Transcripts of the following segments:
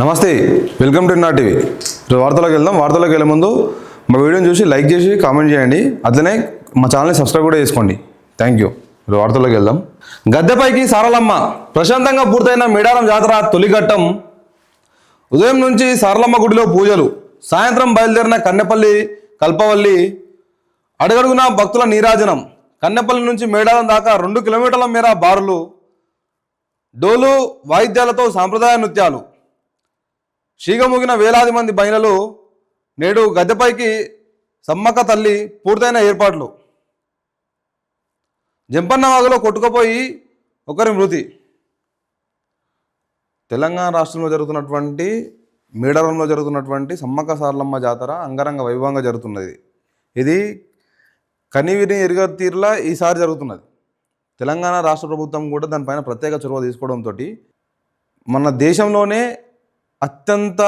నమస్తే, welcome to నా TV. వార్తలకు వెళ్దాం. వార్తలకు వెళ్ళే ముందు మా వీడియోని చూసి లైక్ చేసి కామెంట్ చేయండి. అట్లనే మా ఛానల్ని సబ్స్క్రైబ్ కూడా చేసుకోండి. Thank you. వార్తలకు వెళ్దాం. గద్దెపైకి సారలమ్మ ప్రశాంతంగా పూర్తయిన మేడారం జాతర తొలిఘట్టం. ఉదయం నుంచి సారలమ్మ గుడిలో పూజలు, సాయంత్రం బయలుదేరిన కన్నెపల్లి కల్పవల్లి. అడుగడుగున భక్తుల నీరాజనం. కన్నెపల్లి నుంచి మేడారం దాకా 2 కిలోమీటర్ల మేర బారులు, డోలు వాయిద్యాలతో సాంప్రదాయ నృత్యాలు. శీగముగిన వేలాది మంది బయనలు. నేడు గద్దెపైకి సమ్మక్క తల్లి పూర్తయిన ఏర్పాట్లు. జంపన్న వాగులో కొట్టుకుపోయి ఒకరి మృతి. తెలంగాణ రాష్ట్రంలో జరుగుతున్నటువంటి మేడారంలో జరుగుతున్నటువంటి సమ్మక్క సారలమ్మ జాతర అంగరంగ వైభవంగా జరుగుతున్నది. ఇది కనివిని ఎరుగ తీరులా ఈసారి జరుగుతున్నది. తెలంగాణ రాష్ట్ర ప్రభుత్వం కూడా దానిపైన ప్రత్యేక చొరవ తీసుకోవడంతో మన దేశంలోనే అత్యంత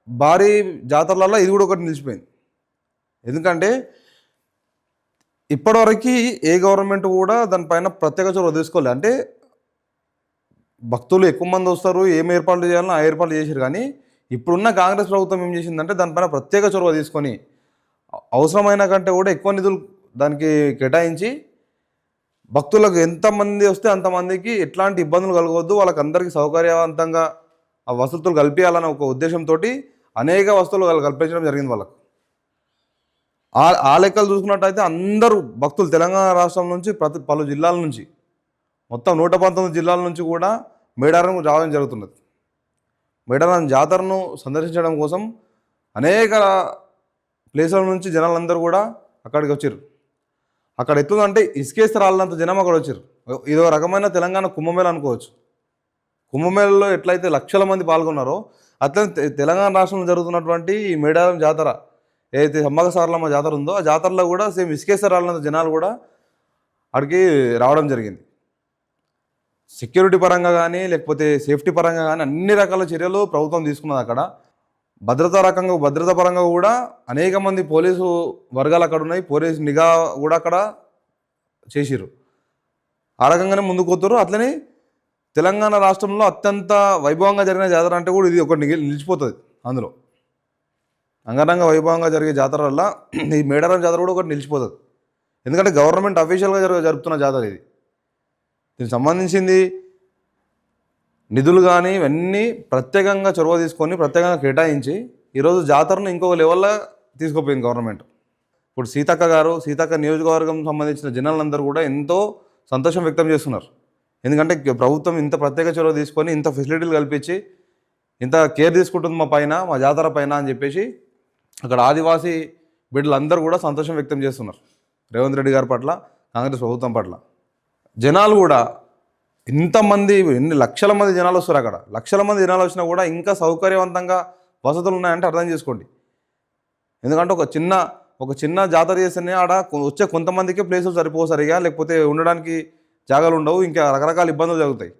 భారీ జాతరలలో ఇది కూడా ఒకటి నిలిచిపోయింది. ఎందుకంటే ఇప్పటివరకు ఏ గవర్నమెంట్ కూడా దానిపైన ప్రత్యేక చొరవ తీసుకోలేదు. అంటే భక్తులు ఎక్కువ మంది వస్తారు, ఏం ఏర్పాట్లు చేయాలో ఆ ఏర్పాట్లు చేశారు. కానీ ఇప్పుడున్న కాంగ్రెస్ ప్రభుత్వం ఏం చేసిందంటే దానిపైన ప్రత్యేక చొరవ తీసుకొని అవసరమైన కంటే కూడా ఎక్కువ నిధులు దానికి కేటాయించి భక్తులకు ఎంతమంది వస్తే అంతమందికి ఎట్లాంటి ఇబ్బందులు కలగవద్దు, వాళ్ళకి అందరికీ సౌకర్యవంతంగా ఆ వసతులు కల్పించాలన్న ఒక ఉద్దేశంతో అనేక వస్తువులు కల్పించడం జరిగింది వాళ్ళకు. ఆ లెక్కలు చూసుకున్నట్టయితే అందరూ భక్తులు తెలంగాణ రాష్ట్రం నుంచి పలు జిల్లాల నుంచి మొత్తం 119 జిల్లాల నుంచి కూడా మేడారం రావడం జరుగుతున్నది. మేడారం జాతరను సందర్శించడం కోసం అనేక ప్లేసుల నుంచి జనాలందరూ కూడా అక్కడికి వచ్చారు. అక్కడ ఎత్తుందంటే ఇసుకేస్తే రాళ్ళంత జనం అక్కడ వచ్చారు. ఇదో రకమైన తెలంగాణ కుంభమేళ అనుకోవచ్చు. కుంభమేళలో ఎట్లయితే లక్షల మంది పాల్గొన్నారో అట్లనే తెలంగాణ రాష్ట్రంలో జరుగుతున్నటువంటి ఈ మేడారం జాతర ఏదైతే సమ్మక్క సారలమ్మ జాతర ఉందో ఆ జాతరలో కూడా సేమ్ ఇసుకేస్తే రాళ్ళంత జనాలు కూడా అక్కడికి రావడం జరిగింది. సెక్యూరిటీ పరంగా కానీ లేకపోతే సేఫ్టీ పరంగా కానీ అన్ని రకాల చర్యలు ప్రభుత్వం తీసుకున్నది. అక్కడ భద్రతా పరంగా కూడా అనేక మంది పోలీసు వర్గాలు అక్కడ ఉన్నాయి. పోలీసు నిఘా కూడా అక్కడ చేసిర్రు. ఆ రకంగానే ముందుకు పోతారు. అట్లనే తెలంగాణ రాష్ట్రంలో అత్యంత వైభవంగా జరిగిన జాతర అంటే కూడా ఇది ఒకటి నిలిచిపోతుంది. అందులో అంగరంగ వైభవంగా జరిగే జాతర వల్ల ఈ మేడారం జాతర కూడా ఒకటి నిలిచిపోతుంది. ఎందుకంటే గవర్నమెంట్ అఫీషియల్గా జరుపుతున్న జాతర ఇది. దీనికి సంబంధించింది నిధులు కానీ ఇవన్నీ ప్రత్యేకంగా చొరవ తీసుకొని ప్రత్యేకంగా కేటాయించి ఈరోజు జాతరను ఇంకొక లెవెల్లో తీసుకుపోయింది గవర్నమెంట్. ఇప్పుడు సీతక్క నియోజకవర్గం సంబంధించిన జనాలందరూ కూడా ఎంతో సంతోషం వ్యక్తం చేస్తున్నారు. ఎందుకంటే ప్రభుత్వం ఇంత ప్రత్యేక చొరవ తీసుకొని ఇంత ఫెసిలిటీలు కల్పించి ఇంత కేర్ తీసుకుంటుంది మా జాతర పైన అని చెప్పేసి అక్కడ ఆదివాసీ బిడ్డలందరూ కూడా సంతోషం వ్యక్తం చేస్తున్నారు రేవంత్ రెడ్డి గారి పట్ల, కాంగ్రెస్ ప్రభుత్వం పట్ల. జనాలు కూడా ఇంతమంది ఎన్ని లక్షల మంది జనాలు వస్తారు. అక్కడ లక్షల మంది జనాలు వచ్చినా కూడా ఇంకా సౌకర్యవంతంగా వసతులు ఉన్నాయంటే అర్థం చేసుకోండి. ఎందుకంటే ఒక చిన్న జాతర చేస్తేనే ఆడ వచ్చే కొంతమందికే ప్లేసులు సరిపోవు సరిగా, లేకపోతే ఉండడానికి జాగాలు ఉండవు, ఇంకా రకరకాల ఇబ్బందులు జరుగుతాయి.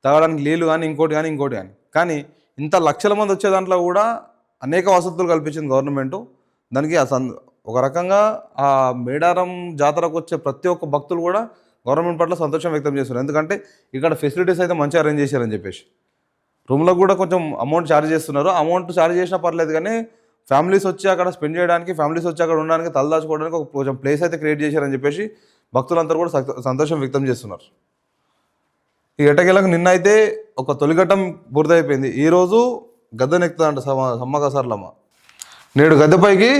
తాగడానికి నీళ్ళు కానీ ఇంకోటి కానీ కానీ ఇంత లక్షల మంది వచ్చే దాంట్లో కూడా అనేక వసతులు కల్పించింది గవర్నమెంటు. దానికి ఒక రకంగా ఆ మేడారం జాతరకు వచ్చే ప్రతి ఒక్క భక్తులు కూడా గవర్నమెంట్ పట్ల సంతోషం వ్యక్తం చేస్తున్నారు. ఎందుకంటే ఇక్కడ ఫెసిలిటీస్ అయితే మంచిగా అరేంజ్ చేశారని చెప్పేసి రూమ్లకు కూడా కొంచెం అమౌంట్ ఛార్జ్ చేస్తున్నారు. అమౌంట్ ఛార్జ్ చేసినా పర్లేదు కానీ ఫ్యామిలీస్ వచ్చి అక్కడ స్పెండ్ చేయడానికి, ఫ్యామిలీస్ వచ్చి అక్కడ ఉండడానికి, తలదాచుకోవడానికి ఒక కొంచెం ప్లేస్ అయితే క్రియేట్ చేశారని చెప్పేసి భక్తులందరూ కూడా సంతోషం వ్యక్తం చేస్తున్నారు. ఈ ఎట్టకేలకు నిన్న అయితే ఒక తొలిఘట్టం పూర్తయిపోయింది. ఈరోజు గద్దెనెక్కుతుందంట సమ్మక్క సారలమ్మ. నేడు గద్దెపైకి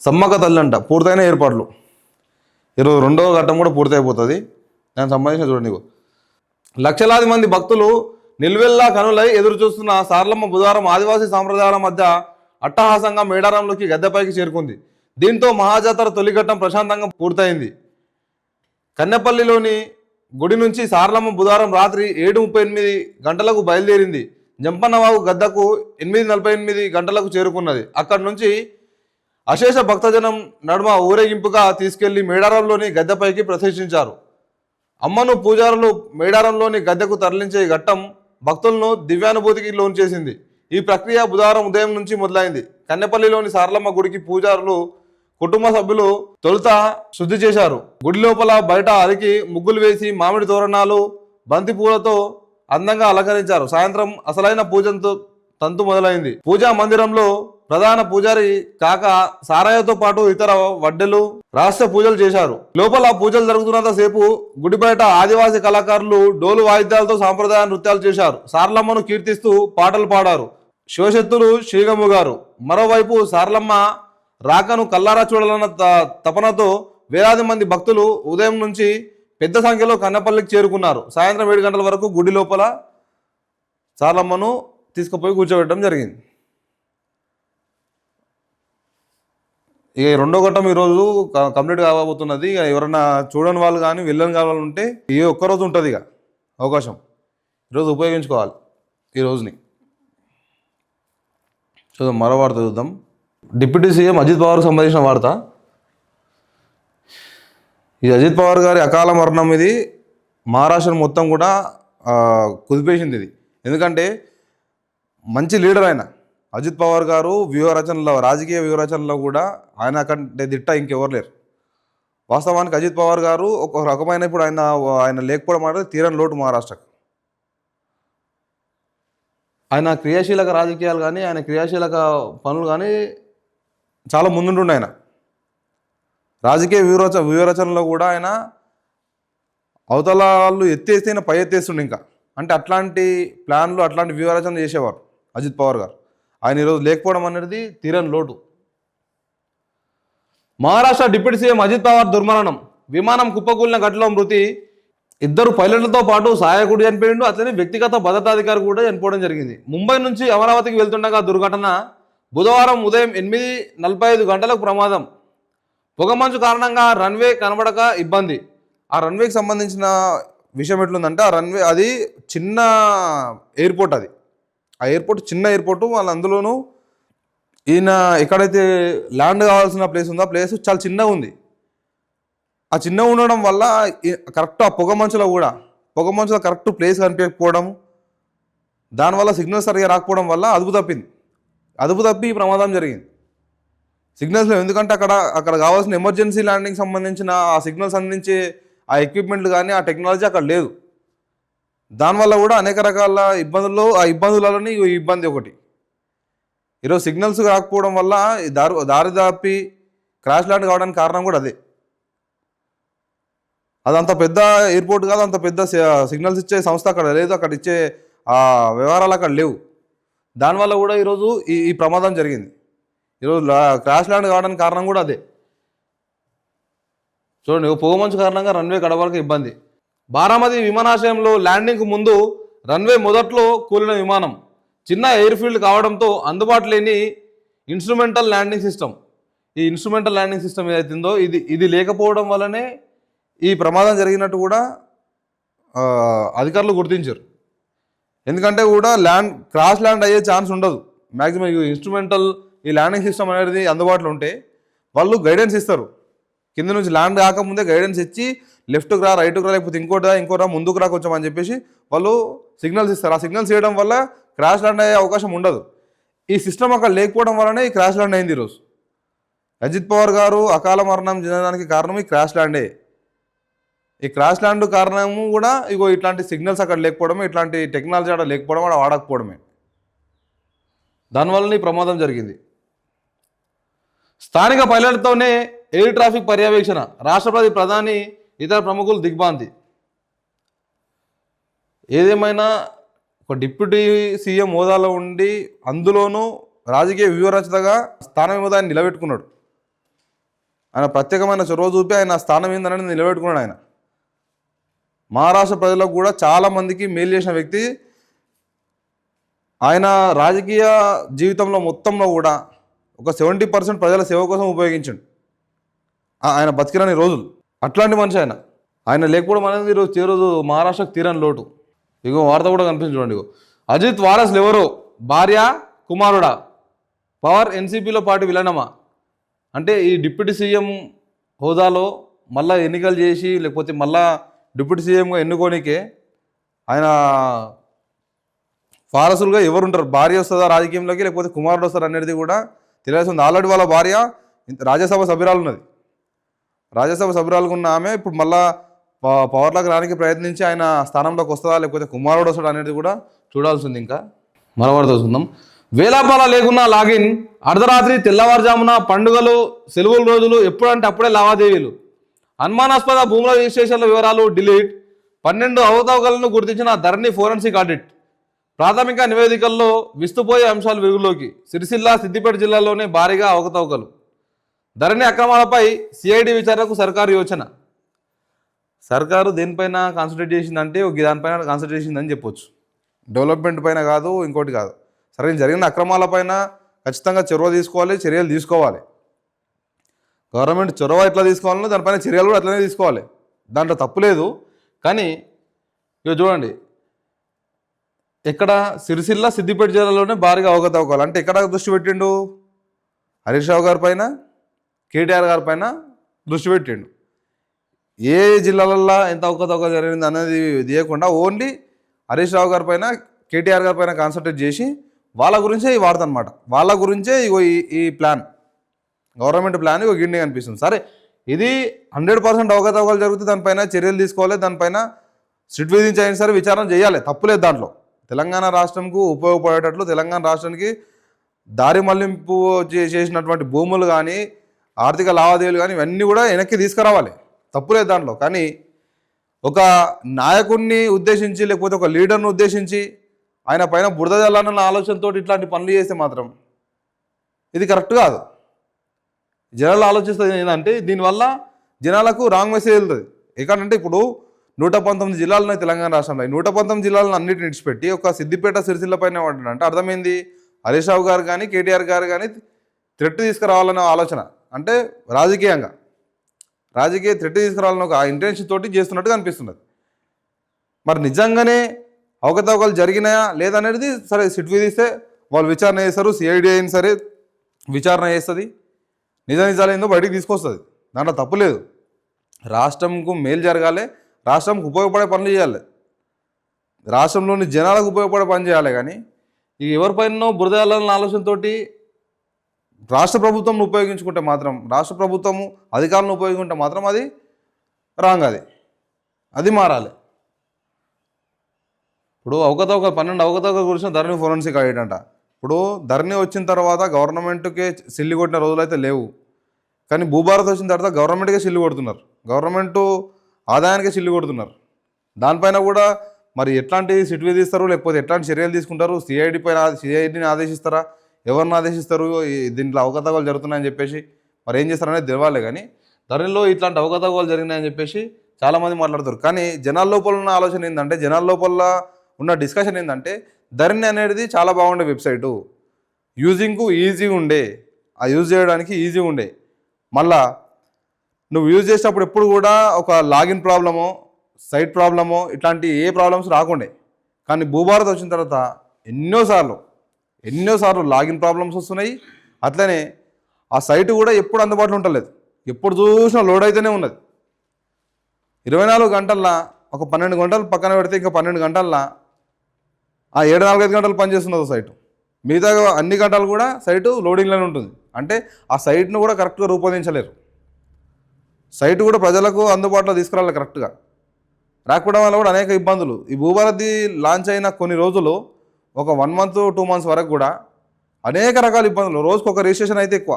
సమ్మక్క తల్లి అంట పూర్తయిన ఏర్పాట్లు. ఈరోజు 2వ ఘట్టం కూడా పూర్తయిపోతుంది. దానికి సంబంధించిన చూడండి. లక్షలాది మంది భక్తులు నిల్వెల్లా కనులై ఎదురు చూస్తున్న సారలమ్మ బుధవారం ఆదివాసీ సాంప్రదాయాల మధ్య అట్టహాసంగా మేడారంలోకి గద్దెపైకి చేరుకుంది. దీంతో మహాజాతర తొలిఘట్టం ప్రశాంతంగా పూర్తయింది. కన్నెపల్లిలోని గుడి నుంచి సారలమ్మ బుధవారం రాత్రి 7:38 గంటలకు బయలుదేరింది. జంపన్నవాగు గద్దకు 8:48 గంటలకు చేరుకున్నది. అక్కడి నుంచి అశేష భక్తజనం నడుమ ఊరేగింపుగా తీసుకెళ్లి మేడారంలోని గద్దెపైకి ప్రతిష్ఠించారు. అమ్మను పూజారులు మేడారంలోని గద్దెకు తరలించే ఘట్టం భక్తులను దివ్యానుభూతికి లోను చేసింది. ఈ ప్రక్రియ బుధవారం ఉదయం నుంచి మొదలైంది. కన్నెపల్లిలోని సారలమ్మ గుడికి పూజారులు కుటుంబ సభ్యులు తొలుత శుద్ధి చేశారు. గుడి లోపల బయట అలికి ముగ్గులు వేసి మామిడి తోరణాలు బంతి పూలతో అందంగా అలంకరించారు. సాయంత్రం అసలైన పూజతో తంతు మొదలైంది. పూజా మందిరంలో ప్రధాన పూజారి కాక సారాయతో పాటు ఇతర వడ్డెలు రహస్య పూజలు చేశారు. లోపల పూజలు జరుగుతున్నంత సేపు గుడి బయట ఆదివాసీ కళాకారులు డోలు వాయిద్యాలతో సాంప్రదాయ నృత్యాలు చేశారు. సారలమ్మను కీర్తిస్తూ పాటలు పాడారు శివశక్తులు శ్రీగమ్ము గారు. మరోవైపు సారలమ్మ రాకను కల్లారా చూడాలన్న తపనతో వేలాది మంది భక్తులు ఉదయం నుంచి పెద్ద సంఖ్యలో కన్నపల్లికి చేరుకున్నారు. సాయంత్రం 7 గంటల వరకు గుడి లోపల సారలమ్మను తీసుకుపోయి కూర్చోబెట్టడం జరిగింది. ఇక రెండో ఘట్టం ఈరోజు కంప్లీట్ కాబోతున్నది. ఇక ఎవరన్నా చూడని వాళ్ళు కానీ వెళ్ళని వాళ్ళు ఉంటే ఈ ఒక్కరోజు ఉంటుంది ఇక అవకాశం, ఈరోజు ఉపయోగించుకోవాలి. ఈ రోజుని చూద్దాం. మరో వార్త చూద్దాం. డిప్యూటీ సీఎం అజిత్ పవార్కు సంబంధించిన వార్త. ఈ అజిత్ పవార్ గారి అకాల మరణం ఇది మహారాష్ట్ర మొత్తం కూడా కుదిపేసింది ఇది. ఎందుకంటే మంచి లీడర్ ఆయన అజిత్ పవార్ గారు. వ్యూహరచనలో, రాజకీయ వ్యూహరచనలో కూడా ఆయన కంటే దిట్ట ఇంకెవరు లేరు. వాస్తవానికి అజిత్ పవార్ గారు ఒక రకమైన ఇప్పుడు ఆయన లేకపోవడం అంటే తీరని లోటు మహారాష్ట్రకు. ఆయన క్రియాశీలక రాజకీయాలు కానీ ఆయన క్రియాశీలక పనులు కానీ చాలా ముందుంటుండే. ఆయన రాజకీయ వ్యూహరచనలో కూడా ఆయన అవతల వాళ్ళు ఎత్తేస్తే ఆయన పై ఎత్తేస్తుండే. ఇంకా అంటే అట్లాంటి ప్లాన్లు అట్లాంటి వ్యూహరచన చేసేవారు అజిత్ పవార్ గారు. ఆయన ఈరోజు లేకపోవడం అనేది తీరని లోటు. మహారాష్ట్ర డిప్యూటీ సీఎం అజిత్ పవార్ దుర్మరణం. విమానం కుప్పకూలిన ఘటనలో మృతి. 2 పైలట్లతో పాటు సహాయకుడు చనిపోయిండు, అట్లనే వ్యక్తిగత భద్రతాధికారి కూడా చనిపోవడం జరిగింది. ముంబై నుంచి అమరావతికి వెళ్తుండగా దుర్ఘటన. బుధవారం ఉదయం 8:45 గంటలకు ప్రమాదం. పొగమంచు కారణంగా రన్వే కనబడక ఇబ్బంది. ఆ రన్వేకి సంబంధించిన విషయం ఎట్లుందంటే, ఆ రన్వే అది చిన్న ఎయిర్పోర్ట్. అది ఆ ఎయిర్పోర్ట్ చిన్న ఎయిర్పోర్టు. వాళ్ళు అందులోనూ ఈయన ఎక్కడైతే ల్యాండ్ కావాల్సిన ప్లేస్ ఉందో ఆ ప్లేస్ చాలా చిన్నగా ఉంది. ఆ చిన్నగా ఉండడం వల్ల కరెక్ట్ ఆ పొగమంచులో కరెక్ట్ ప్లేస్ కనిపించకపోవడం, దానివల్ల సిగ్నల్స్ సరిగా రాకపోవడం వల్ల అదుపు తప్పి ఈ ప్రమాదం జరిగింది. సిగ్నల్స్లో ఎందుకంటే అక్కడ కావాల్సిన ఎమర్జెన్సీ ల్యాండింగ్ సంబంధించిన ఆ సిగ్నల్స్ అందించే ఆ ఎక్విప్మెంట్ కానీ ఆ టెక్నాలజీ అక్కడ లేదు. దానివల్ల కూడా అనేక రకాల ఇబ్బందులలోని ఈ ఇబ్బంది ఒకటి. ఈరోజు సిగ్నల్స్ రాకపోవడం వల్ల దారి తప్పి క్రాష్ ల్యాండ్ కావడానికి కారణం కూడా అదే. అదంత పెద్ద ఎయిర్పోర్ట్ కాదు, అంత పెద్ద సిగ్నల్స్ ఇచ్చే సంస్థ అక్కడ లేదు, అక్కడ ఇచ్చే వ్యవహారాలు అక్కడ లేవు. దానివల్ల కూడా ఈరోజు ఈ ప్రమాదం జరిగింది. ఈరోజు క్రాష్ ల్యాండ్ కావడానికి కారణం కూడా అదే. చూడండి, పొగమంచు కారణంగా రన్వే గడవడానికి ఇబ్బంది. బారామతి విమానాశ్రయంలో ల్యాండింగ్కు ముందు రన్వే మొదట్లో కూలిన విమానం. చిన్న ఎయిర్ఫీల్డ్ కావడంతో అందుబాటు లేని ఇన్స్ట్రుమెంటల్ ల్యాండింగ్ సిస్టమ్. ఈ ఇన్స్ట్రుమెంటల్ ల్యాండింగ్ సిస్టమ్ ఏదైతుందో ఇది లేకపోవడం వల్లనే ఈ ప్రమాదం జరిగినట్టు కూడా అధికారులు గుర్తించారు. ఎందుకంటే కూడా క్రాష్ ల్యాండ్ అయ్యే ఛాన్స్ ఉండదు మ్యాక్సిమం. ఇన్స్ట్రుమెంటల్ ఈ ల్యాండింగ్ సిస్టమ్ అనేది అందుబాటులో ఉంటే వాళ్ళు గైడెన్స్ ఇస్తారు. కింద నుంచి ల్యాండ్ కాకముందే గైడెన్స్ ఇచ్చి లెఫ్ట్కి రా, రైట్కి రా, లేకపోతే ఇంకోరా ముందుకు రా కొంచెం అని చెప్పేసి వాళ్ళు సిగ్నల్స్ ఇస్తారు. ఆ సిగ్నల్స్ ఇవ్వడం వల్ల క్రాష్ ల్యాండ్ అయ్యే అవకాశం ఉండదు. ఈ సిస్టమ్ అక్కడ లేకపోవడం వల్లనే ఈ క్రాష్ ల్యాండ్ అయింది. ఈరోజు అజిత్ పవార్ గారు అకాల మరణం చెందడానికి కారణం ఈ క్రాష్ ల్యాండే. ఈ క్రాష్ ల్యాండ్ కారణము కూడా ఇట్లాంటి సిగ్నల్స్ అక్కడ లేకపోవడమే, ఇట్లాంటి టెక్నాలజీ అక్కడ లేకపోవడం, అక్కడ వాడకపోవడమే. దానివల్లనే ఈ ప్రమాదం జరిగింది. స్థానిక పైలట్తోనే ఎయిర్ ట్రాఫిక్ పర్యవేక్షణ. రాష్ట్రపతి, ప్రధాని, ఇతర ప్రముఖులు దిగ్భ్రాంతి. ఏదేమైనా ఒక డిప్యూటీ సీఎం హోదాలో ఉండి అందులోనూ రాజకీయ వ్యూహరచనగా స్థానం మీద ఆయన నిలబెట్టుకున్నాడు. ఆయన ప్రత్యేకమైన చొరవ చూపి ఆయన స్థానం ఏందనేది నిలబెట్టుకున్నాడు. ఆయన మహారాష్ట్ర ప్రజలకు కూడా చాలామందికి మేలు చేసిన వ్యక్తి. ఆయన రాజకీయ జీవితంలో మొత్తంలో కూడా ఒక 70% ప్రజల సేవ కోసం ఉపయోగించాడు ఆయన బతికిరని రోజులు. అట్లాంటి మనిషి ఆయన లేకపోవడం అనేది ఈరోజు మహారాష్ట్రకు తీరని లోటు. వార్త కూడా కనిపిస్తుంది చూడండి. అజిత్ వారసులు ఎవరో? భార్య, కుమారుడా? పవర్ ఎన్సీపీలో పాటు విలనమా? అంటే ఈ డిప్యూటీ సీఎం హోదాలో మళ్ళీ ఎన్నికలు చేసి లేకపోతే మళ్ళా డిప్యూటీ సీఎంగా ఎన్నుకోనికే ఆయన వారసులుగా ఎవరుంటారు? భార్య వస్తుందా రాజకీయంలోకి, లేకపోతే కుమారుడు వస్తారు అనేది కూడా తెలియాల్సింది. ఆల్రెడీ వాళ్ళ భార్య రాజ్యసభ సభ్యురాలు ఉన్నది. రాజ్యసభ సభ్యురాలుగా ఉన్న ఆమె ఇప్పుడు మళ్ళా పవర్లోకి రానికి ప్రయత్నించి ఆయన స్థానంలోకి వస్తుందా, లేకపోతే కుమారుడు వస్తాడు అనేది కూడా చూడాల్సింది. ఇంకా మరొకటి చూసుకుందాం. వేలాపాల లేకున్నా లాగిన్, అర్ధరాత్రి తెల్లవారుజామున, పండుగలు సెలవుల రోజులు ఎప్పుడంటే అప్పుడే లావాదేవీలు, అనుమానాస్పద భూముల రిజిస్ట్రేషన్ల వివరాలు డిలీట్, 12 అవకతవకలను గుర్తించిన ధరణి ఫోరెన్సిక్ ఆడిట్, ప్రాథమిక నివేదికల్లో విస్తుపోయే అంశాలు వెలుగులోకి, సిరిసిల్ల సిద్దిపేట జిల్లాలోనే భారీగా అవకతవకలు, ధరణి అక్రమాలపై సిఐడి విచారణకు సర్కారు యోచన. సర్కారు దేనిపైన కాన్సన్ట్రేట్ చేసిందంటే దానిపైన కాన్సన్ట్రేట్ చేసిందని చెప్పొచ్చు. డెవలప్మెంట్ పైన కాదు, ఇంకోటి కాదు. సరే, జరిగిన అక్రమాలపైన ఖచ్చితంగా చర్యలు తీసుకోవాలి. గవర్నమెంట్ చొరవ ఎట్లా తీసుకోవాలో దానిపైన చర్యలు కూడా అట్లనే తీసుకోవాలి, దాంట్లో తప్పు లేదు. కానీ ఇక చూడండి, ఎక్కడ సిరిసిల్ల సిద్దిపేట జిల్లాలోనే భారీగా అవకతవకలు అంటే ఎక్కడ దృష్టి పెట్టిండు? హరీష్ రావు గారి పైన, కేటీఆర్ గారి పైన దృష్టి పెట్టిండు. ఏ జిల్లాలల్లో ఎంత అవకతవక జరిగింది అనేది తీయకుండా ఓన్లీ హరీష్ రావు గారి పైన, కేటీఆర్ గారి పైన కాన్సన్ట్రేట్ చేసి వాళ్ళ గురించే ఈ వార్త అనమాట. వాళ్ళ గురించే ఇగో ఈ ప్లాన్, గవర్నమెంట్ ప్లాన్ ఇగో గిండి కనిపిస్తుంది. సరే, ఇది 100% అవకతవకలు జరిగితే దానిపైన చర్యలు తీసుకోవాలి, దానిపైన స్ట్రిట్ విధించైనా సరే విచారణ చేయాలి, తప్పులేదు దాంట్లో. తెలంగాణ రాష్ట్రంకు ఉపయోగపడేటట్లు, తెలంగాణ రాష్ట్రానికి దారి మళ్లింపు చేసినటువంటి భూములు కానీ, ఆర్థిక లావాదేవీలు కానీ ఇవన్నీ కూడా వెనక్కి తీసుకురావాలి, తప్పులేదు దాంట్లో. కానీ ఒక నాయకుడిని ఉద్దేశించి లేకపోతే ఒక లీడర్ను ఉద్దేశించి ఆయన పైన బురద జల్లాలన్న ఆలోచనతో ఇట్లాంటి పనులు చేస్తే మాత్రం ఇది కరెక్ట్ కాదు. జనాలు ఆలోచిస్తుంది ఏంటంటే దీనివల్ల జనాలకు రాంగ్ మెసేజ్ వెళ్తుంది. ఎక్కడంటే ఇప్పుడు 119 జిల్లాలు ఉన్నాయి తెలంగాణ రాష్ట్రంలో. 119 జిల్లాలను అన్నిటిని విడిచిపెట్టి ఒక సిద్దిపేట సిరిసిల్ల పైన అంటే అర్థమైంది హరీష్ రావు గారు కానీ కేటీఆర్ గారు కానీ థ్రెట్ తీసుకురావాలనే ఆలోచన, అంటే రాజకీయ థ్రెట్ తీసుకురావాలని ఒక ఇంటెన్షన్ తోటి చేస్తున్నట్టుగా అనిపిస్తున్నది. మరి నిజంగానే అవకతవకలు జరిగినాయా లేదనేది సరే సిట్ విధిస్తే వాళ్ళు విచారణ చేస్తారు, సిఐడి అయినా సరే విచారణ చేస్తుంది, నిజాలు ఏందో బయటికి తీసుకొస్తుంది, దాంట్లో తప్పులేదు. రాష్ట్రంకు మేలు జరగాలి, రాష్ట్రంకు ఉపయోగపడే పనులు చేయాలి, రాష్ట్రంలోని జనాలకు ఉపయోగపడే పని చేయాలి. కానీ ఇక ఎవరిపైనో బురద జల్లాలన్న ఆలోచనతో రాష్ట్ర ప్రభుత్వం ఉపయోగించుకుంటే మాత్రం, రాష్ట్ర ప్రభుత్వము అధికారులను ఉపయోగించుకుంటే మాత్రం అది రాంగ్, అది మారాలి. ఇప్పుడు 12 అవకతవకల గురించి ధరణి ఫోరెన్సిక్ ఆడిట్ అంట. ఇప్పుడు ధరణి వచ్చిన తర్వాత గవర్నమెంట్కే సిల్లు కొట్టిన రోజులు అయితే లేవు, కానీ భూభారత్ వచ్చిన తర్వాత గవర్నమెంట్కే సిల్లు కొడుతున్నారు, గవర్నమెంట్ ఆదాయానికే సిల్లు కొడుతున్నారు. దానిపైన కూడా మరి ఎట్లాంటి సిట్ విధిస్తారు, లేకపోతే ఎట్లాంటి చర్యలు తీసుకుంటారు? సిఐడిని ఆదేశిస్తారా, ఎవరిని ఆదేశిస్తారు? దీంట్లో అవకతవకలు జరుగుతున్నాయని చెప్పేసి మరి ఏం చేస్తారనేది తెలవాలి. కానీ ధరణిలో ఇట్లాంటి అవకతవకలు జరిగినాయని చెప్పేసి చాలామంది మాట్లాడతారు. కానీ జనాల లోపల ఉన్న ఆలోచన ఏంటంటే, జనాల లోపల ఉన్న డిస్కషన్ ఏంటంటే, ధరణి అనేది చాలా బాగుండే వెబ్సైటు, యూజింగ్కు ఈజీగా ఉండే, ఆ యూజ్ చేయడానికి ఈజీగా ఉండే. మళ్ళా నువ్వు యూజ్ చేసేటప్పుడు ఎప్పుడు కూడా ఒక లాగిన్ ప్రాబ్లమో, సైట్ ప్రాబ్లమో, ఇట్లాంటి ఏ ప్రాబ్లమ్స్ రాకుండే. కానీ భూభారత్ వచ్చిన తర్వాత ఎన్నోసార్లు లాగిన్ ప్రాబ్లమ్స్ వస్తున్నాయి. అట్లనే ఆ సైట్ కూడా ఎప్పుడు అందుబాటులో ఉండలేదు, ఎప్పుడు చూసినా లోడ్ అయితేనే ఉన్నది. 24 గంటల్లో ఒక 12 గంటలు పక్కన పెడితే ఇంకా 12 గంటల్లో ఆ 7-4-5 గంటలు పనిచేస్తున్నది సైటు. మిగతా అన్ని గంటలు కూడా సైటు లోడింగ్లోనే ఉంటుంది. అంటే ఆ సైట్ను కూడా కరెక్ట్గా రూపొందించలేరు, సైట్ కూడా ప్రజలకు అందుబాటులో తీసుకురావాలి కరెక్ట్గా. రాకపోవడం వల్ల కూడా అనేక ఇబ్బందులు. ఈ భూభారతి లాంచ్ అయిన కొన్ని రోజులు, ఒక 1 month 2 months వరకు కూడా అనేక రకాల ఇబ్బందులు, రోజుకు ఒక రిజిస్ట్రేషన్ అయితే ఎక్కువ,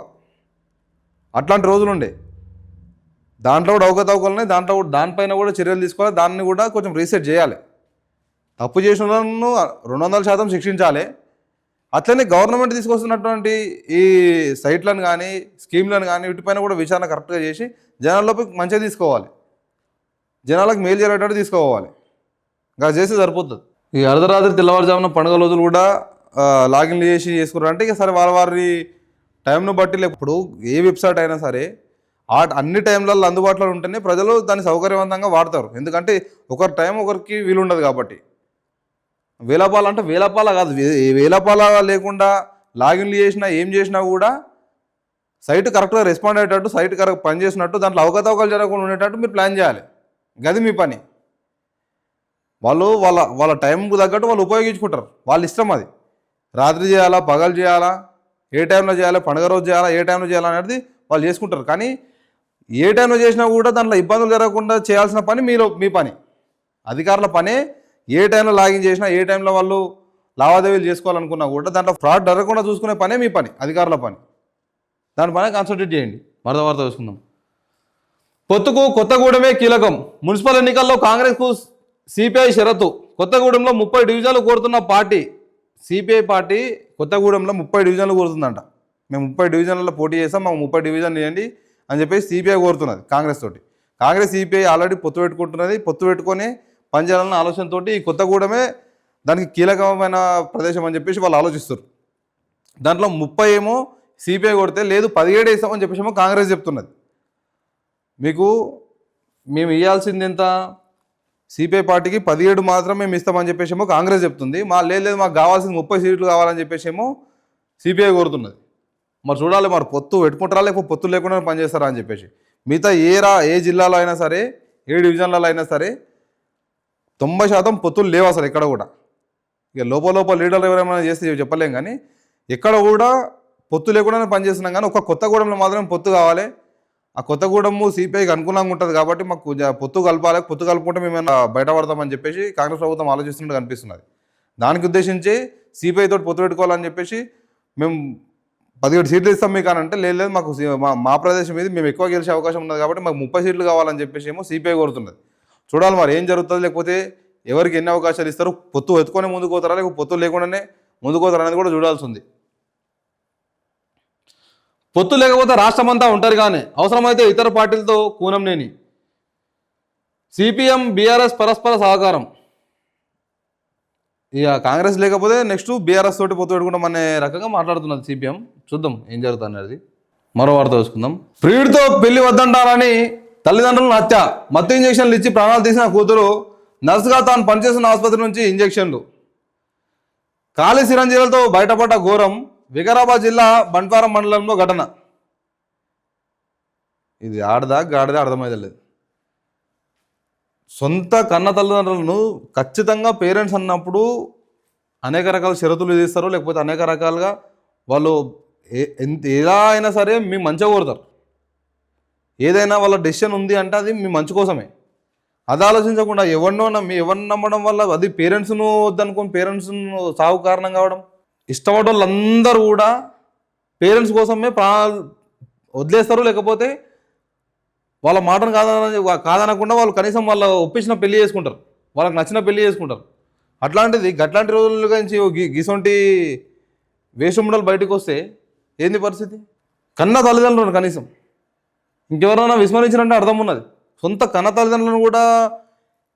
అట్లాంటి రోజులు ఉండే. దాంట్లో కూడా అవకతవకలున్నాయి, దానిపైన కూడా చర్యలు తీసుకోవాలి, దాన్ని కూడా కొంచెం రీసెట్ చేయాలి. తప్పు చేసిన వాళ్ళను 200% శిక్షించాలి. అట్లనే గవర్నమెంట్ తీసుకొస్తున్నటువంటి ఈ సైట్లను కానీ స్కీమ్లను కానీ వీటిపైన కూడా విచారణ కరెక్ట్గా చేసి జనాల్లోకి మంచిగా తీసుకోవాలి, జనాలకు మేలు జరిగేటట్టు తీసుకోవాలి. ఇంకా చేస్తే సరిపోతుంది. ఈ అర్ధరాత్రి తెల్లవారుజామున పండుగ రోజులు కూడా లాగిన్లు చేసుకున్నారు అంటే ఇక సరే వారి టైంను బట్టి. ఇప్పుడు ఏ వెబ్సైట్ అయినా సరే అన్ని టైంలలో అందుబాటులో ఉంటేనే ప్రజలు దాన్ని సౌకర్యవంతంగా వాడతారు. ఎందుకంటే ఒకరి టైం ఒకరికి వీలుండదు కాబట్టి. వేలపాల అంటే వేలపాల కాదు, వేలపాల లేకుండా లాగిన్లు చేసినా ఏం చేసినా కూడా సైట్ కరెక్ట్గా రెస్పాండ్ అయ్యేటట్టు, సైట్ కరెక్ట్ పనిచేసినట్టు, దాంట్లో అవకతవకలు జరగకుండా ఉండేటట్టు మీరు ప్లాన్ చేయాలి. గది మీ పని. వాళ్ళ టైంకు తగ్గట్టు వాళ్ళు ఉపయోగించుకుంటారు, వాళ్ళ ఇష్టం అది. రాత్రి చేయాలా, పగలు చేయాలా, ఏ టైంలో చేయాలి, పండుగ రోజు చేయాలా, ఏ టైంలో చేయాలా అనేది వాళ్ళు చేసుకుంటారు. కానీ ఏ టైంలో చేసినా కూడా దాంట్లో ఇబ్బందులు జరగకుండా చేయాల్సిన పని మీ పని, అధికారుల పనే. ఏ టైంలో లాగిన్ చేసినా, ఏ టైంలో వాళ్ళు లావాదేవీలు చేసుకోవాలనుకున్నా కూడా దాంట్లో ఫ్రాడ్ జరగకుండా చూసుకునే పనే మీ పని, అధికారుల పని. దానిపైన కాన్సన్ట్రేట్ చేయండి. వార్త చూసుకుందాం. పొత్తుకు కొత్తగూడెమే కీలకం. మున్సిపల్ ఎన్నికల్లో కాంగ్రెస్కు సిపిఐ షరతు. కొత్తగూడెంలో 30 డివిజన్లు కోరుతున్న పార్టీ. సిపిఐ పార్టీ కొత్తగూడెంలో 30 డివిజన్లు కోరుతుందంట. మేము 30 డివిజన్లలో పోటీ చేస్తాం, మాకు 30 డివిజన్లు ఇవ్వండి అని చెప్పేసి సిపిఐ కోరుతున్నది కాంగ్రెస్ తోటి. కాంగ్రెస్ సిపిఐ ఆల్రెడీ పొత్తు పెట్టుకుంటున్నది. పొత్తు పెట్టుకొని పనిచేయాలన్న ఆలోచనతోటి ఈ కొత్తగూడెమే దానికి కీలకమైన ప్రదేశం అని చెప్పేసి వాళ్ళు ఆలోచిస్తారు. దాంట్లో 30 ఏమో సిపిఐ కొడితే, లేదు 17 వేస్తామని చెప్పేసి ఏమో కాంగ్రెస్ చెప్తున్నది. మీకు మేము ఇవ్వాల్సింది ఎంత? సిపిఐ పార్టీకి 17 మాత్రం మేము ఇస్తామని చెప్పేసి ఏమో కాంగ్రెస్ చెప్తుంది. లేదు మాకు కావాల్సింది 30 సీట్లు కావాలని చెప్పేసి ఏమో సిపిఐ కోరుతున్నది. మరి చూడాలి, మరి పొత్తు పెట్టుకుంటారా లేకపోతే పొత్తు లేకుండా పనిచేస్తారా అని చెప్పేసి. మిగతా ఏ జిల్లాలో అయినా సరే, ఏ డివిజన్లలో అయినా సరే 90% పొత్తులు లేవు అసలు ఎక్కడ కూడా. ఇక లోపల లీడర్లు ఎవరైనా చేస్తే చెప్పలేం, కానీ ఎక్కడ కూడా పొత్తు లేకుండానే పనిచేస్తున్నాం. కానీ ఒక కొత్తగూడెంలో మాత్రమే పొత్తు కావాలి. ఆ కొత్తగూడెము సిపిఐకి అనుకూలంగా ఉంటుంది కాబట్టి మాకు పొత్తు కలపాలి, పొత్తు కలుపుకుంటే మేము బయటపడతామని చెప్పేసి కాంగ్రెస్ ప్రభుత్వం ఆలోచిస్తున్నట్టు కనిపిస్తున్నది. దానికి ఉద్దేశించి సిపిఐ తోటి పొత్తు పెట్టుకోవాలని చెప్పేసి మేము 17 సీట్లు ఇస్తాం మీకు అని అంటే, లేదు మాకు మా ప్రదేశం ఇది, మేము ఎక్కువ గెలిచే అవకాశం ఉన్నది కాబట్టి మాకు 30 సీట్లు కావాలని చెప్పేసి ఏమో సిపిఐ కోరుతున్నది. చూడాలి మరి ఏం జరుగుతుంది, లేకపోతే ఎవరికి ఎన్ని అవకాశాలు ఇస్తారు, పొత్తు ఎత్తుకొని ముందుకు పోతారా లేకపోతే పొత్తు లేకుండానే ముందుకు పోతారా అనేది కూడా చూడాల్సి ఉంది. పొత్తు లేకపోతే రాష్ట్రమంతా ఉంటారు, కానీ అవసరమైతే ఇతర పార్టీలతో కూనంనేని. సిపిఎం బీఆర్ఎస్ పరస్పర సహకారం. ఇక కాంగ్రెస్ లేకపోతే నెక్స్ట్ బీఆర్ఎస్ తోటి పొత్తు పెట్టుకుంటాం అనే రకంగా మాట్లాడుతున్నది సిపిఎం. చూద్దాం ఏం జరుగుతుంది అనేది. మరో వార్త చూసుకుందాం. ప్రియుడితో పెళ్లి వద్దంటారని తల్లిదండ్రులను హత్య. మత్తు ఇంజక్షన్లు ఇచ్చి ప్రాణాలు తీసిన కూతురు నర్సుగా తాను పనిచేస్తున్న ఆసుపత్రి నుంచి ఇంజక్షన్లు. ఖాళీ సిరంజీలతో బయటపడ్డ ఘోరం. వికారాబాద్ జిల్లా బంట్వారం మండలంలో ఘటన. ఇది ఆడదా గాడిదా అర్థమైతే లేదు. సొంత కన్న తల్లిదండ్రులను ఖచ్చితంగా పేరెంట్స్ అన్నప్పుడు అనేక రకాల షరతులు విధిస్తారు, లేకపోతే అనేక రకాలుగా వాళ్ళు ఎలా అయినా సరే మీ మంచిగా కోరుతారు. ఏదైనా వాళ్ళ డెసిషన్ ఉంది అంటే అది మీ మంచి కోసమే. అది ఆలోచించకుండా ఎవరిని నమ్మడం వల్ల అది పేరెంట్స్ను వద్దనుకోని పేరెంట్స్ను సాగు కారణం కావడం. ఇష్టపడే వాళ్ళందరూ కూడా పేరెంట్స్ కోసమే ప్రాణాలు వదిలేస్తారు, లేకపోతే వాళ్ళ మాటను కాదనకుండా వాళ్ళు కనీసం వాళ్ళ ఒప్పించిన పెళ్లి చేసుకుంటారు, వాళ్ళకి నచ్చిన పెళ్లి చేసుకుంటారు. అట్లాంటి రోజుల గురించి గిసొంటి వేషముండలు బయటకు వస్తే ఏంది పరిస్థితి? కన్న తల్లిదండ్రులను కనీసం ఇంకెవరైనా విస్మరించినట్టే అర్థం ఉన్నది. సొంత కన్న తల్లిదండ్రులను కూడా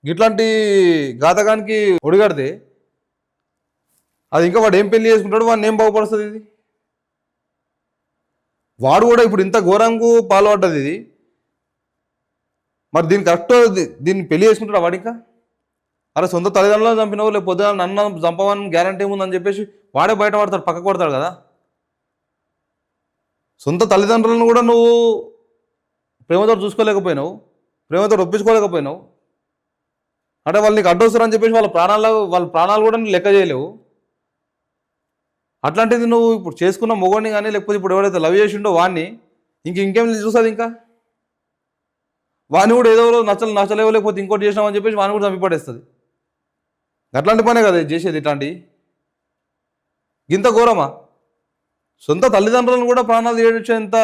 ఇట్లాంటి ఘాతకానికి ఒడిగడితే అది ఇంకా వాడు ఏం పెళ్లి చేసుకుంటాడు, వాడిని ఏం బాగుపడుతుంది? ఇది వాడు కూడా ఇప్పుడు ఇంత ఘోరంకు పాల్పడ్డది ఇది. మరి దీన్ని కరెక్ట్ దీన్ని పెళ్లి చేసుకుంటాడు వాడు ఇంకా? అరే సొంత తల్లిదండ్రులను చంపినవు, లేకపోతే నన్ను చంపవని గ్యారంటీ ఏముందని చెప్పేసి వాడే బయటపడతాడు, పక్క కొడతాడు కదా. సొంత తల్లిదండ్రులను కూడా నువ్వు ప్రేమతో చూసుకోలేకపోయినావు, ప్రేమతో ఒప్పించుకోలేకపోయినావు. అంటే వాళ్ళు నీకు అడ్డొస్తారని చెప్పేసి వాళ్ళ ప్రాణాలు కూడా నువ్వు లెక్క చేయలేవు. అట్లాంటిది నువ్వు ఇప్పుడు చేసుకున్న మొగోడిని కానీ, లేకపోతే ఇప్పుడు ఎవరైతే లవ్ చేసిండో వాడిని ఇంకేం చూస్తుంది? ఇంకా వాడిని కూడా ఏదో నచ్చలేవు, లేకపోతే ఇంకోటి చేసినామని చెప్పేసి వాడిని కూడా చంపిపడేస్తుంది. అట్లాంటి పనే కదా చేసేది. ఇట్లాంటి ఇంత ఘోరమా? సొంత తల్లిదండ్రులను కూడా ప్రాణాలు ఏడ్చేంత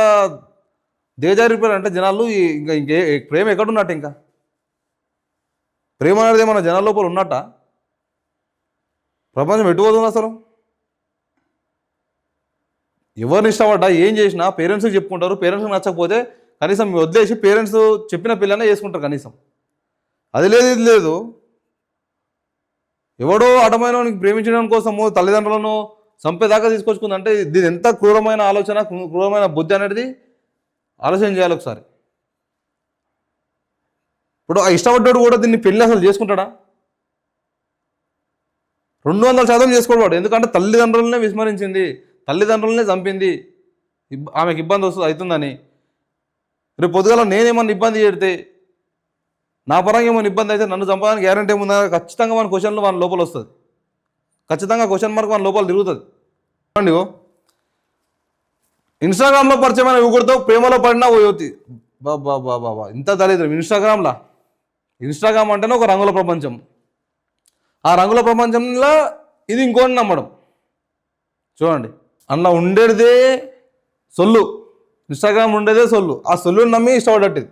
దేజారిపోయారు అంటే జనాలు. ఇంకే ప్రేమ ఎక్కడున్నట్టు? ఇంకా ప్రేమ అనేది మన జనాల లోపల ఉన్నట్ట? ప్రపంచం ఎటుపోతుంది అసలు? ఎవరిని ఇష్టపడ్డా ఏం చేసినా పేరెంట్స్కి చెప్పుకుంటారు. పేరెంట్స్కి నచ్చకపోతే కనీసం వదిలేసి పేరెంట్స్ చెప్పిన పిల్లనే చేసుకుంటారు కనీసం. అది లేదు ఇది లేదు. ఎవడో అటమైన ప్రేమించడం కోసము తల్లిదండ్రులను చంపేదాకా తీసుకొచ్చుకుందంటే దీని ఎంత క్రూరమైన ఆలోచన, క్రూరమైన బుద్ధి అనేది ఆలోచన చేయాలి ఒకసారి. ఇప్పుడు ఆ ఇష్టపడ్డాడు కూడా దీన్ని పెళ్ళి అసలు చేసుకుంటాడా? 200% చేసుకోవాడు. ఎందుకంటే తల్లిదండ్రులనే విస్మరించింది, తల్లిదండ్రులనే చంపింది, ఆమెకు ఇబ్బంది అవుతుందని. రేపు పొద్దుగాల నేనేమన్నా ఇబ్బంది చేడితే, నా పరంగా ఏమైనా ఇబ్బంది అయితే నన్ను చంపడానికి గ్యారంటీ ఏముందా? ఖచ్చితంగా మన క్వశ్చన్లు మన లోపల వస్తుంది, ఖచ్చితంగా క్వశ్చన్ మార్క్ మన లోపల తిరుగుతుంది. అండి ఇన్స్టాగ్రామ్లో పరిచయమైన యువకుడితో ప్రేమలో పడిన ఓ యువతి. బాబా ఇంత దరిద్రం. ఇన్స్టాగ్రామ్ అంటేనే ఒక రంగుల ప్రపంచం. ఆ రంగుల ప్రపంచంలో ఇది ఇంకోటి నమ్మడం. చూడండి, అందులో ఉండేదే సొల్లు, ఇన్స్టాగ్రామ్ ఉండేదే సొల్లు. ఆ సొల్లుని నమ్మి ఇష్టపడ్డట్టు.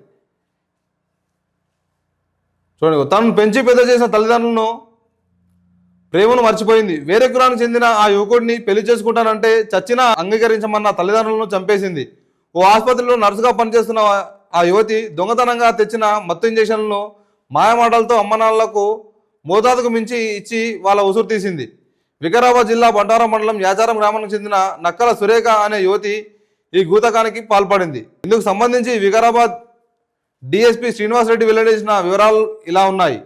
చూడండి, తను పెంచి పెద్ద చేసిన తల్లిదండ్రులను ప్రేమను మర్చిపోయింది. వేరే కులానికి చెందిన ఆ యువకుడిని పెళ్లి చేసుకుంటానంటే చచ్చినా అంగీకరించమన్న తల్లిదండ్రులను చంపేసింది. ఓ ఆసుపత్రిలో నర్సుగా పనిచేస్తున్న ఆ యువతి దొంగతనంగా తెచ్చిన మత్తు ఇంజక్షన్లను మాయమాటలతో అమ్మనాళ్లకు మోతాదుకు మించి ఇచ్చి వాళ్ళ ఉసురు తీసింది. వికారాబాద్ జిల్లా బంటారం మండలం యాచారం గ్రామానికి చెందిన నక్కల సురేఖ అనే యువతి ఈ గూతకానికి పాల్పడింది. ఇందుకు సంబంధించి వికారాబాద్ డిఎస్పీ శ్రీనివాసరెడ్డి వెల్లడించిన వివరాలు ఇలా ఉన్నాయి.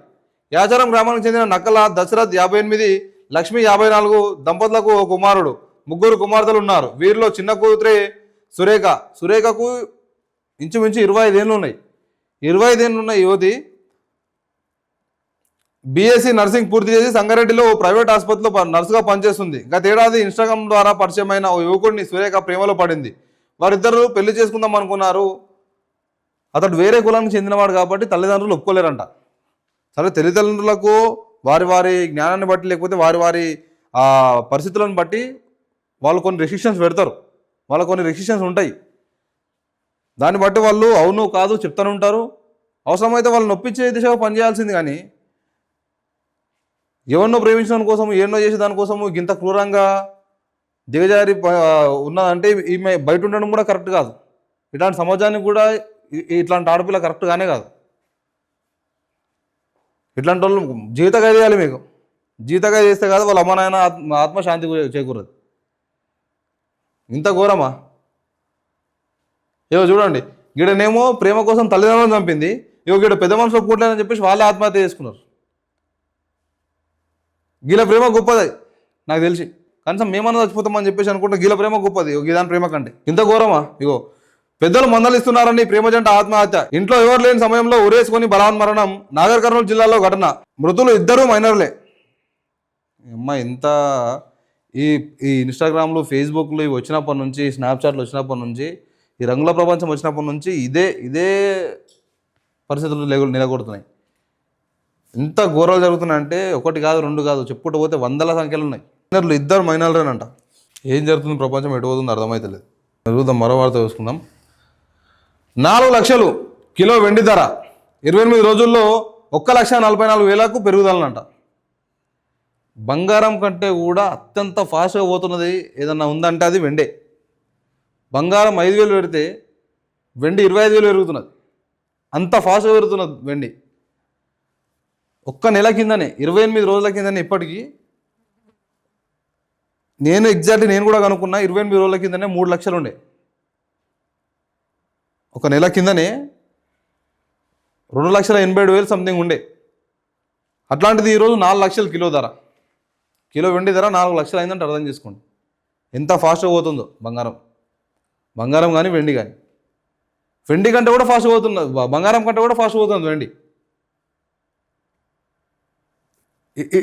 యాచారం గ్రామానికి చెందిన నక్కల దశరథ్ 58, లక్ష్మి 54 దంపతులకు ఓ కుమారుడు, 3 కుమార్తెలు ఉన్నారు. వీరిలో చిన్న కూతురే సురేఖ. సురేఖకు ఇంచుమించు 25 ఏళ్ళు ఉన్నాయి. 25 ఏళ్ళు ఉన్న యువతి బీఎస్సీ నర్సింగ్ పూర్తి చేసి సంగారెడ్డిలో ఓ ప్రైవేట్ ఆసుపత్రిలో నర్సుగా పనిచేస్తుంది. గత ఏడాది ఇన్స్టాగ్రామ్ ద్వారా పరిచయమైన ఓ యువకుడిని సురేఖ ప్రేమలో పడింది. వారిద్దరూ పెళ్లి చేసుకుందాం అనుకున్నారు. అతడు వేరే కులానికి చెందినవాడు కాబట్టి తల్లిదండ్రులు ఒప్పుకోలేరంట. సరే, తల్లిదండ్రులకు వారి వారి జ్ఞానాన్ని బట్టి లేకపోతే వారి వారి పరిస్థితులను బట్టి వాళ్ళు కొన్ని రెస్ట్రిక్షన్స్ పెడతారు. వాళ్ళకు కొన్ని రెస్ట్రిక్షన్స్ ఉంటాయి. దాన్ని బట్టి వాళ్ళు అవును కాదు చెప్తూనే ఉంటారు. అవసరమైతే వాళ్ళు నొప్పించే దిశగా పనిచేయాల్సింది. కానీ ఎవరినో ప్రేమించడం కోసము ఎన్నో చేసే దానికోసము ఇంత క్రూరంగా దిగజారి ఉన్నదంటే ఈమె బయట ఉండడం కూడా కరెక్ట్ కాదు. ఇట్లాంటి సమాజానికి కూడా ఇట్లాంటి ఆడపిల్ల కరెక్ట్ కానే కాదు. ఇట్లాంటి వాళ్ళు జీవితగా చేయాలి. మీకు జీవితగా చేస్తే కాదు వాళ్ళ అమ్మ నాయన ఆత్మశాంతి చేకూరదు. ఇంత ఘోరమా? ఏవో చూడండి, గీడనేమో ప్రేమ కోసం తల్లిదండ్రులను చంపింది. ఇవో గీడ పెద్ద మనుషులు ఒప్పుకోవట్లేదని చెప్పేసి వాళ్ళే ఆత్మహత్య చేసుకున్నారు. గీల ప్రేమ గొప్పది నాకు తెలిసి. కనీసం మేమన్నా చచ్చిపోతామని చెప్పేసి అనుకుంటే గీల ప్రేమ గొప్పది గీదాని ప్రేమ కంటే. ఇంత ఘోరమా? ఇగో పెద్దలు మందలిస్తున్నారని ప్రేమ జంట ఆత్మహత్య. ఇంట్లో ఎవరు లేని సమయంలో ఉరేసుకొని బలవన్మరణం. నాగర్ కర్నూలు జిల్లాలో ఘటన. మృతులు 2 మైనర్లే. అమ్మ, ఇంత ఈ ఈ ఇన్స్టాగ్రామ్లు, ఫేస్బుక్లు ఇవి వచ్చినప్పటి నుంచి, స్నాప్చాట్లు వచ్చినప్పటి నుంచి, ఈ రంగుల ప్రపంచం వచ్చినప్పటి నుంచి ఇదే పరిస్థితులు నిలగొడుతున్నాయి. ఇంత ఘోరాలు జరుగుతున్నాయంటే ఒకటి కాదు, 2 కాదు, చెప్పుకుంటూ పోతే 100ల సంఖ్యలు ఉన్నాయి. మైనర్లు 2 మైనర్లేనంట. ఏం జరుగుతుంది ప్రపంచం, ఎటు పోతుందో అర్థమవుతలేదు. జరుగుతాం. మరో వార్త చూసుకుందాం. 4 లక్షలు కిలో వెండి ధర. 28 రోజుల్లో 1,44,000కు పెరుగుదలనంట. బంగారం కంటే కూడా అత్యంత ఫాస్ట్గా పోతున్నది ఏదన్నా ఉందంటే అది వెండే. బంగారం 5,000 పెడితే వెండి 25,000 పెరుగుతున్నది. అంత ఫాస్ట్గా పెరుగుతున్నది వెండి. ఒక్క నెల కిందనే, 28 రోజుల కిందనే, ఇప్పటికీ నేను కూడా కనుక్కున్నా, 28 రోజుల కిందనే 3 లక్షలు ఉండే. ఒక నెల కిందనే 2,87,000 సంథింగ్ ఉండే. అట్లాంటిది ఈరోజు 4 లక్షలు కిలో ధర. కిలో వెండి ధర 4 లక్షలు అయిందంటే అర్థం చేసుకోండి ఎంత ఫాస్ట్గా పోతుందో బంగారం కానీ వెండి కానీ. వెండి కంటే కూడా ఫాస్ట్గా పోతుంది, బంగారం కంటే కూడా ఫాస్ట్ పోతుంది వెండి.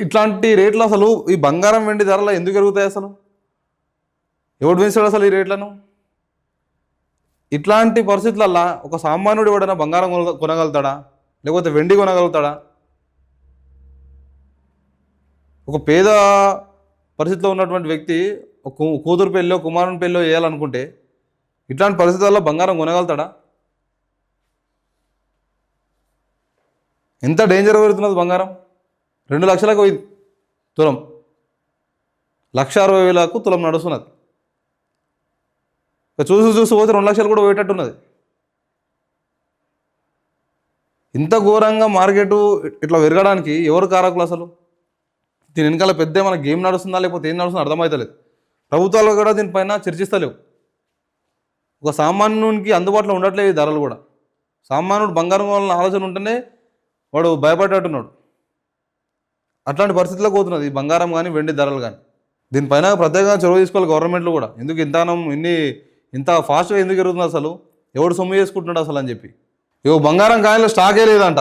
ఇట్లాంటి రేట్లు అసలు ఈ బంగారం వెండి ధరలు ఎందుకు పెరుగుతాయి? అసలు ఎవడు పెంచాడు అసలు ఈ రేట్లను? ఇట్లాంటి పరిస్థితులల్లో ఒక సామాన్యుడు ఎవడైనా బంగారం కొనగలుగుతాడా? లేకపోతే వెండి కొనగలుగుతాడా? ఒక పేద పరిస్థితిలో ఉన్నటువంటి వ్యక్తి ఒక కూతురు పెళ్ళో కుమారుని పెళ్ళో వేయాలనుకుంటే ఇట్లాంటి పరిస్థితుల్లో బంగారం కొనగలుగుతాడా? ఎంత డేంజర్ పెరుగుతున్నది బంగారం. 2 లక్షలకు తులం, 1,60,000కు తులం నడుస్తున్నది. చూసి పోతే 2 లక్షలు కూడా పోయేటట్టున్నది. ఇంత ఘోరంగా మార్కెట్ ఇట్లా పెరగడానికి ఎవరు కారకులు అసలు? దీని వెనకాల పెద్ద మన గేమ్ నడుస్తుందా లేకపోతే ఏం నడుస్తుందో అర్థమవుతలేదు. ప్రభుత్వాలు కూడా దీనిపైన చర్చిస్తలేవు. ఒక సామాన్యునికి అందుబాటులో ఉండట్లేదు ఈ ధరలు కూడా. సామాన్యుడు బంగారం కొనాలన్న ఆలోచన ఉంటేనే వాడు భయపడేటట్టున్నాడు. అట్లాంటి పరిస్థితులకు పోతున్నది ఈ బంగారం కానీ వెండి ధరలు కానీ. దీనిపైన ప్రత్యేకంగా చొరవ తీసుకోవాలి గవర్నమెంట్లు కూడా. ఎందుకు ఇంత ఫాస్ట్గా ఎందుకు జరుగుతుంది అసలు? ఎవడు సొమ్ము చేసుకుంటున్నాడు అసలు అని చెప్పి. ఇగో బంగారం కాయలు స్టాకే లేదంట.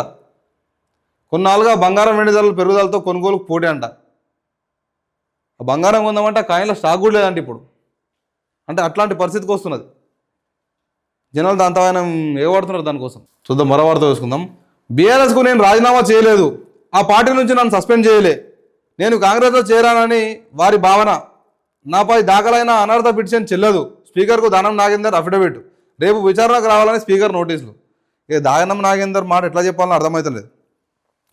కొన్నాళ్ళుగా బంగారం వెండి ధరలు పెరుగుదలతో కొనుగోలుకు పోటీ అంట. ఆ బంగారం కొందామంటే ఆ కాయల స్టాక్ కూడా లేదంట ఇప్పుడు. అంటే అట్లాంటి పరిస్థితికి వస్తున్నది. జనాలు దాంతో ఆయన ఏవాడుతున్నారు దానికోసం. చూద్దాం, మరో వార్త వేసుకుందాం. బీఆర్ఎస్కు నేను రాజీనామా చేయలేదు, ఆ పార్టీ నుంచి నన్ను సస్పెండ్ చేయలే. నేను కాంగ్రెస్లో చేరానని వారి భావన. నాపై దాఖలైన అనర్హత పిటిషన్ చెల్లదు. స్పీకర్కు దానం నాగేందర్ అఫిడవిట్. రేపు విచారణకు రావాలని స్పీకర్ నోటీసులు. ఇక దానం నాగేందర్ మాట ఎట్లా చెప్పాలని అర్థమవుతలేదు.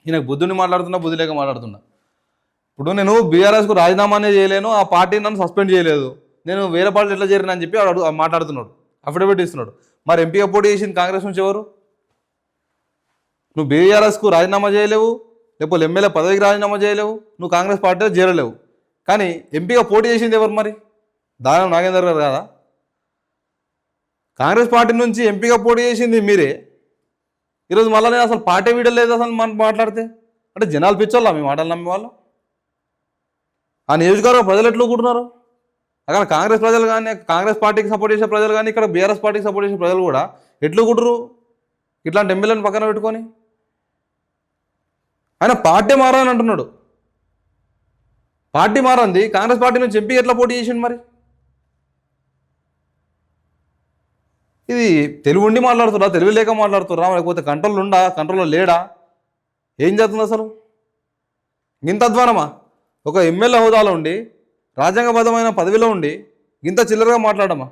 ఈయనకు బుద్ధుని మాట్లాడుతున్నా, బుద్ధి లేక మాట్లాడుతున్నా. ఇప్పుడు నేను బీఆర్ఎస్కు రాజీనామానే చేయలేను, ఆ పార్టీ నన్ను సస్పెండ్ చేయలేదు, నేను వేరే పార్టీ ఎట్లా చేరినా అని చెప్పి వాడు మాట్లాడుతున్నాడు, అఫిడవిట్ ఇస్తున్నాడు. మరి ఎంపీగా పోటీ చేసింది కాంగ్రెస్ నుంచి ఎవరు? నువ్వు బీఆర్ఎస్కు రాజీనామా చేయలేవు, లేకపోతే ఎమ్మెల్యే పదవికి రాజీనామా చేయలేవు, నువ్వు కాంగ్రెస్ పార్టీలో చేరలేవు. కానీ ఎంపీగా పోటీ చేసింది ఎవరు? మరి దానం నాగేందర్ గారు కదా. కాంగ్రెస్ పార్టీ నుంచి ఎంపీగా పోటీ చేసింది మీరే. ఈరోజు మళ్ళీ నేను అసలు పార్టీ వీడలేదు అసలు మనం మాట్లాడితే. అంటే జనాలు పిచ్చోళ్ళా మీ మాటలు నమ్మే వాళ్ళు? ఆ నియోజకవర్గ ప్రజలు ఎట్లు కూడుతున్నారు? అక్కడ కాంగ్రెస్ ప్రజలు కానీ, కాంగ్రెస్ పార్టీకి సపోర్ట్ చేసే ప్రజలు కానీ, ఇక్కడ బీఆర్ఎస్ పార్టీకి సపోర్ట్ చేసే ప్రజలు కూడా ఎట్లు కూడరు ఇట్లాంటి ఎమ్మెల్యేని పక్కన పెట్టుకొని? ఆయన పార్టీ మారని అంటున్నాడు. పార్టీ మారంది, కాంగ్రెస్ పార్టీ నుంచి ఎంపీ ఎట్లా పోటీ చేసిండు మరి? ఇది తెలివి ఉండి మాట్లాడుతురా, తెలివి లేక మాట్లాడుతురా, లేకపోతే కంట్రోల్లో లేడా? ఏం చేస్తుంది అసలు? ఇంత అధ్వానమా? ఒక ఎమ్మెల్యే హోదాలో ఉండి, రాజ్యాంగబద్ధమైన పదవిలో ఉండి ఇంత చిల్లరగా మాట్లాడమా?